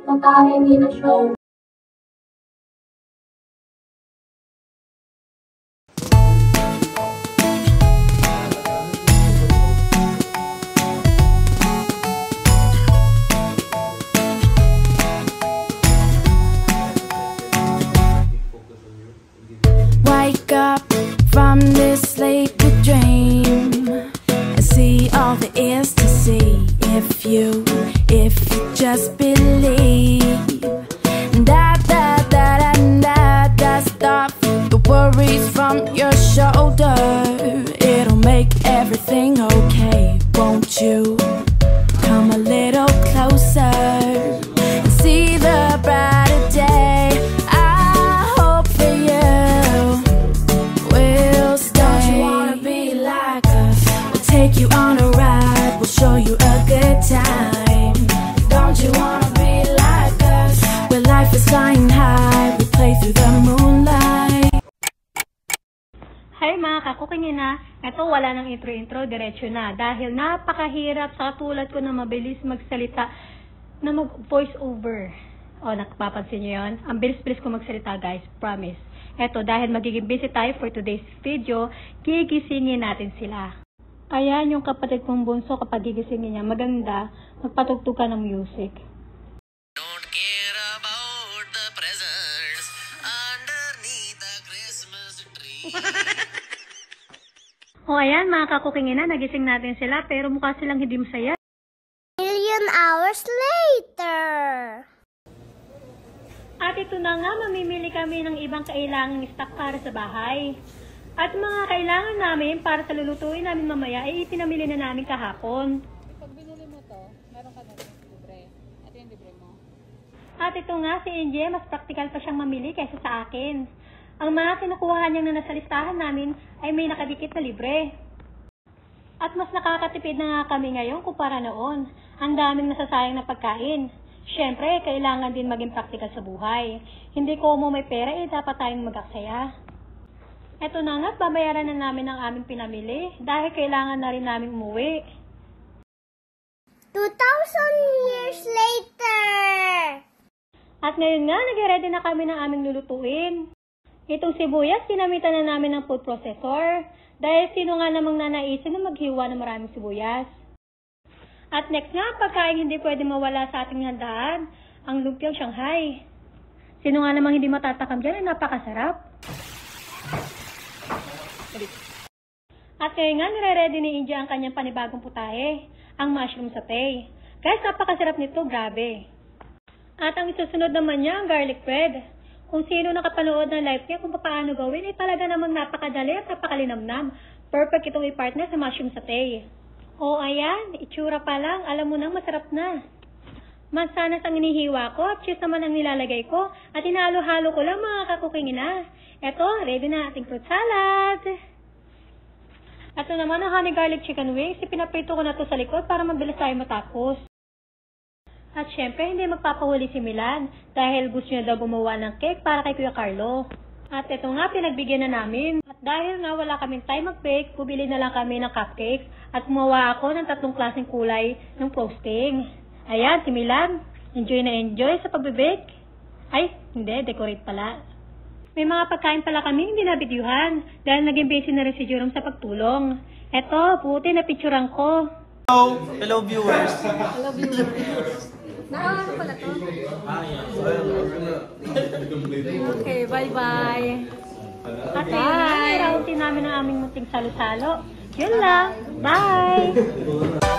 Nagkahindi na show. Wake up from this sleepy dream and see all there is to see. If you just believe, dust off the worries from your shoulder. It'll make everything okay. Won't you come a little closer and see the brighter day? I hope for you will stay. Don't you wanna be like us? We'll take you on a ride. We'll show you a good time. Don't you wanna be like us? Where life is flying high. We play through the moonlight. Hi mga kakukingin na. Ito wala nang intro-intro, diretso na. Dahil napakahirap sa tulad ko na mabilis magsalita na mag-voice over. O, nakapapansin nyo yun? Ang bilis-bilis ko magsalita guys, promise. Ito, dahil magiging busy tayo for today's video, gigisingin natin sila. Ayan yung kapatid kong bunso, kapag gigisingin niya, maganda, magpatugtog ka ng music. Don't care about the presents underneath the Christmas tree. O ayan mga kakukingin na, nagising natin sila pero mukha silang hindi masaya. Million hours later. At ito na nga, mamimili kami ng ibang kailangang stock para sa bahay. At mga kailangan namin para sa lulutuin namin mamaya ay ipinamili na namin kahapon. Pag binili mo to, meron ka na libre. Ito yung libre mo. At ito nga, si Enje, mas praktikal pa siyang mamili kaysa sa akin. Ang mga kinukuha niya na nasa listahan namin ay may nakadikit na libre. At mas nakakatipid na nga kami ngayon kumpara noon. Ang daming nasasayang na pagkain. Siyempre, kailangan din maging praktikal sa buhay. Hindi ko mo may pera dapat tayong mag-aksaya. Eto na nga, babayaran na namin ang aming pinamili dahil kailangan na rin namin umuwi. 2,000 years later. At ngayon nga, nag-ready na kami ng aming lulutuin. Itong sibuyas, sinamitan na namin ng food processor dahil sino nga namang nanaisin na maghiwa ng maraming sibuyas. At next nga, pagkain hindi pwede mawala sa ating handaan, ang lumpiang Shanghai. Sino nga namang hindi matatakam dyan ay napakasarap. At ngayon nga, nire-ready ni India ang kanyang panibagong putahe, ang mushroom satay. Guys, napakasarap nito, grabe. At ang isusunod naman niya, ang garlic bread. Kung sino nakapanood ng live niya kung paano gawin, ay talaga namang napakadali at napakalinamnam. Perfect itong i-partner sa mushroom satay. O ayan, itsura pa lang, alam mo nang masarap na. Mansanas ang inihiwa ko at cheese naman ang nilalagay ko at hinalo-halo ko lang mga kakukingin na. Eto, ready na ating fruit salad. Ito naman ang honey garlic chicken wings, ipinaprito ko na to sa likod para mabilis tayo matapos. At syempre, hindi magpapahuli si Milan dahil gusto niya daw gumawa ng cake para kay Kuya Carlo. At ito nga, pinagbigyan na namin. At dahil nga wala kaming time mag-bake, bumili na lang kami ng cupcakes at gumawa ako ng 3 klaseng kulay ng frosting. Ayan, si Milan, enjoy na enjoy sa pagbe-bake. Ay, hindi, decorate pala. May mga pagkain pala kami hindi nabidyuhan dahil naging busy na rin si Jerome sa pagtulong. Eto, buti na picturean ko. Hello viewers. Hello, viewers. Naalala ko pala to. Okay, bye-bye. At ayun nga, routine namin ang aming munting salo-salo. Yun lang. Bye!